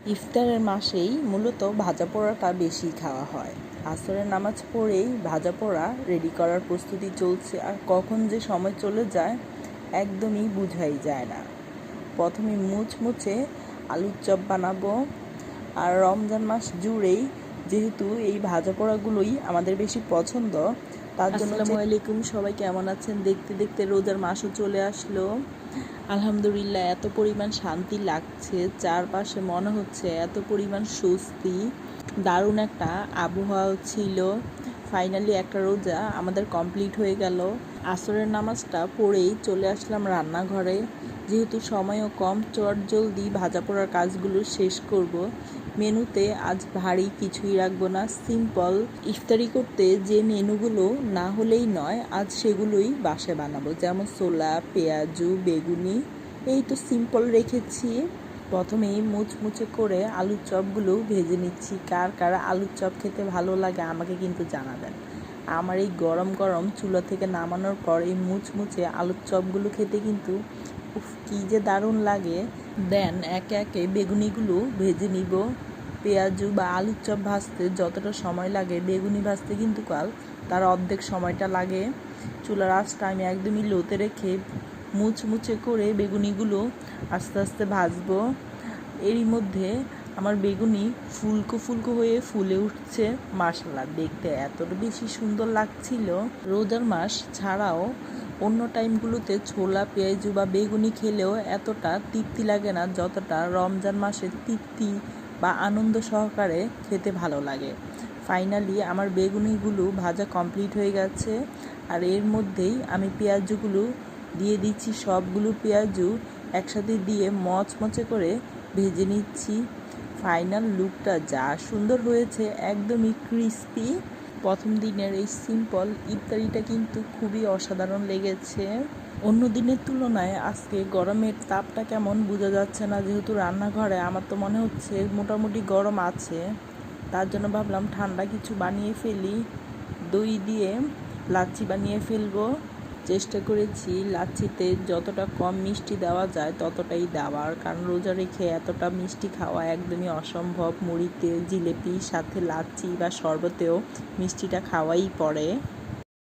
ইফতারের মাসেই মূলত ভাজা পোড়াটা বেশি খাওয়া হয়। আসরের নামাজ পড়েই ভাজা পোড়া রেডি করার প্রস্তুতি চলছে, আর কখন যে সময় চলে যায় একদমই বোঝাই যায় না। প্রথমে মুচমুচে আলুর চপ বানাবো, আর রমজান মাস জুড়েই যেহেতু এই ভাজা পোড়াগুলোই আমাদের বেশি পছন্দ, তার জন্য। আসসালামু আলাইকুম, সবাই কেমন আছেন? দেখতে দেখতে রোজার মাসও চলে আসলো। আলহামদুলিল্লাহ, এত পরিমাণ শান্তি লাগছে, চারপাশে মনে হচ্ছে এত পরিমাণ স্বস্তি, দারুণ একটা আবহাওয়া ছিল। ফাইনালি একটা রোজা আমাদের কমপ্লিট হয়ে গেল। আসরের নামাজটা পড়েই চলে আসলাম রান্নাঘরে, যেহেতু সময়ও কম, চটজলদি ভাজা পোড়ার কাজগুলো শেষ করব। মেনুতে আজ ভারী কিছুই রাখবো না, সিম্পল। ইফতারি করতে যে মেনুগুলো না হলেই নয়, আজ সেগুলোই বাসায় বানাবো, যেমন ছোলা, পেঁয়াজু, বেগুনি, এই তো সিম্পল রেখেছি। প্রথমেই মুচমুচে করে আলুর চপগুলো ভেজে নিচ্ছি। কার কার আলুর চপ খেতে ভালো লাগে আমাকে কিন্তু জানাবেন। আমার এই গরম গরম চুলা থেকে নামানোর পর এই মুচমুচে আলুর চপগুলো খেতে কিন্তু কি যে দারুণ লাগে। দেন একে একে বেগুনিগুলো ভেজে নিব। পেঁয়াজু বা আলুর চপ ভাজতে যতটা সময় লাগে, বেগুনি ভাজতে কিন্তু তার অর্ধেক সময়টা লাগে। চুলার আঁচটা আমি একদমই লোতে রেখে মুচমুচে করে বেগুনিগুলো আস্তে আস্তে ভাজবো। এরই মধ্যে আমার বেগুনি ফুলকো ফুলকো হয়ে ফুলে উঠছে। মাশাআল্লাহ, দেখতে এতটা বেশি সুন্দর লাগছিল। রোজার মাস ছাড়াও অন্য টাইমগুলোতে ছোলা, পেঁয়াজু বা বেগুনি খেলেও এতটা তৃপ্তি লাগে না যতটা রমজান মাসের তৃপ্তি বা আনন্দ সহকারে খেতে ভালো লাগে। ফাইনালি আমার বেগুনিগুলো ভাজা কমপ্লিট হয়ে গেছে, আর এর মধ্যেই আমি পেঁয়াজুগুলো দিয়ে দিচ্ছি। সবগুলো পেঁয়াজু একসাথে দিয়ে মচমচে করে ভেজে নিচ্ছি। ফাইনাল লুকটা যা সুন্দর হয়েছে, একদমই ক্রিস্পি। প্রথম দিনের এই সিম্পল ইফতারিটা কিন্তু খুবই অসাধারণ লেগেছে। অন্য দিনের তুলনায় আজকে গরমের তাপটা কেমন বোঝা যাচ্ছে না, যেহেতু রান্নাঘরে আমার তো মনে হচ্ছে মোটামুটি গরম আছে। তার জন্য ভাবলাম ঠান্ডা কিছু বানিয়ে ফেলি, দই দিয়ে লাচ্ছি বানিয়ে ফেলবো। চেষ্টা করেছি লাচ্ছিতে যতটা কম মিষ্টি দেওয়া যায় ততটাই দেওয়ার, কারণ রোজা রেখে এতটা মিষ্টি খাওয়া একদমই অসম্ভব। মুড়িতে, জিলেপি, সাথে লাচ্ছি বা শরবতেও মিষ্টিটা খাওয়াই পড়ে।